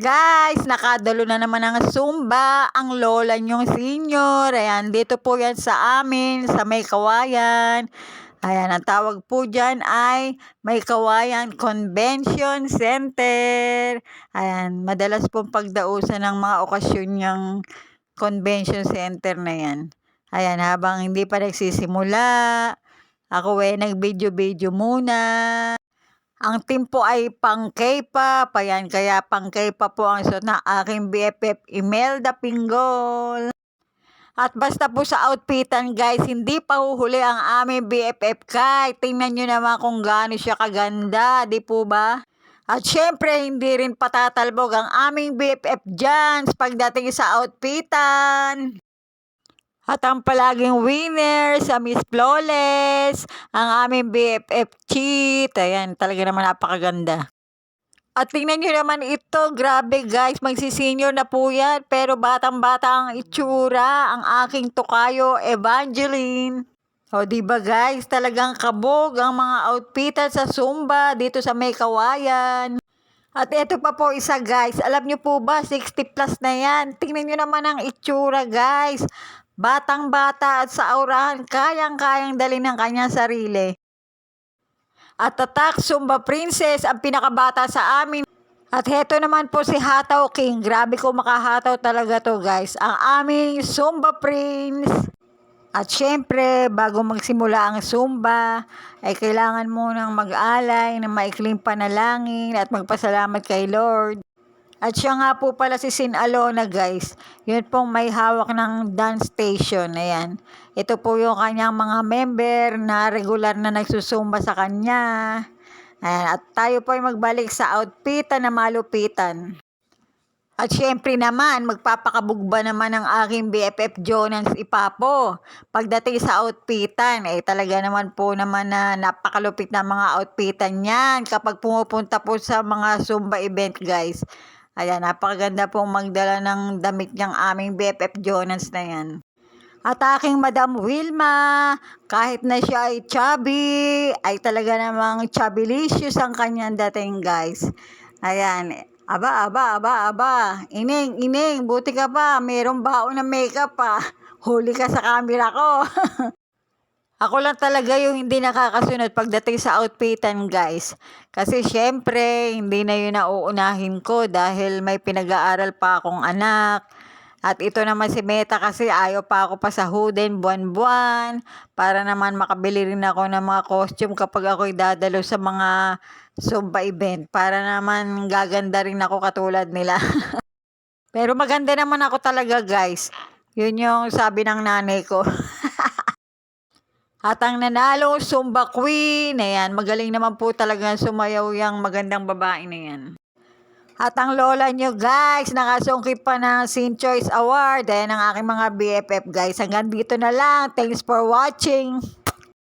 Guys, nakadalo na naman ng Zumba ang lola niyong senior. Ayan, dito po yan sa amin, sa May Kawayan. Ayan, ang tawag po dyan ay May Kawayan Convention Center. Ayan, madalas pong pagdausan ng mga okasyon niyang convention center na yan. Ayan, habang hindi pa nagsisimula, ako nag-video-video muna. Ang team po ay pang K-pop, ayan, kaya pang K-pop po ang suot ng aking BFF Imelda Pinggol. At basta po sa outfitan guys, hindi pa huhuli ang aming BFF Kai. Tingnan nyo naman kung gaano siya kaganda, di po ba? At syempre, hindi rin patatalbog ang aming BFF Jans pagdating sa outfitan. At ang palaging winner sa Miss Flawless, ang aming BFF Cheat. Ayan, talaga naman napakaganda. At tingnan nyo naman ito, grabe guys, magsisenior na po yan. Pero batang-bata ang itsura, ang aking tukayo, Evangeline. O diba guys, talagang kabog ang mga outfitan sa Zumba dito sa May Kawayan. At ito pa po isa guys, alam nyo po ba, 60 plus na yan. Tingnan nyo naman ang itsura guys. Batang-bata at sa aurahan, kayang-kayang dali ng kanyang sarili. At tatak, Zumba Princess, ang pinakabata sa amin. At heto naman po si Hataw King. Grabe ko makahataw talaga to guys. Ang aming Zumba Prince. At syempre, bago magsimula ang Zumba, ay kailangan mo nang mag-alay ng maikling panalangin at magpasalamat kay Lord. At siya nga po pala si Sin Alona guys. Yun pong may hawak ng dance station. Ayan. Ito po yung kanyang mga member na regular na nagsusumba sa kanya. Ayan. At tayo po ay magbalik sa outfitan na malupitan. At syempre naman, magpapakabugba naman ang aking BFF Jonas Ipapo. Pagdating sa outfitan, talaga naman po naman na napakalupit na mga outfitan yan kapag pumupunta po sa mga Zumba event guys. Ayan, napakaganda pong magdala ng damit niyang aming BFF Jonas na yan. At aking Madam Wilma, kahit na siya ay chubby, ay talaga namang chubbylicious ang kanyang dating guys. Ayan, aba. Ining, buti ka pa, mayroong baon na makeup pa. Huli ka sa camera ko. Ako lang talaga yung hindi nakakasunod pagdating sa outfitan guys. Kasi syempre, hindi na yun nauunahin ko dahil may pinag-aaral pa akong anak. At ito naman si Meta kasi ayaw pa ako pasahudin buwan-buwan para naman makabili rin ako ng mga costume kapag ako'y dadalo sa mga Zumba event. Para naman gaganda rin ako katulad nila. Pero maganda naman ako talaga guys. Yun yung sabi ng nanay ko. At ang nanalo Zumba Queen, ayan, magaling naman po talaga sumayaw yung magandang babae na yan. At ang lola nyo guys, nakasungkit pa ng Scene Choice Award. Ayan ang aking mga BFF guys. Hanggang dito na lang. Thanks for watching.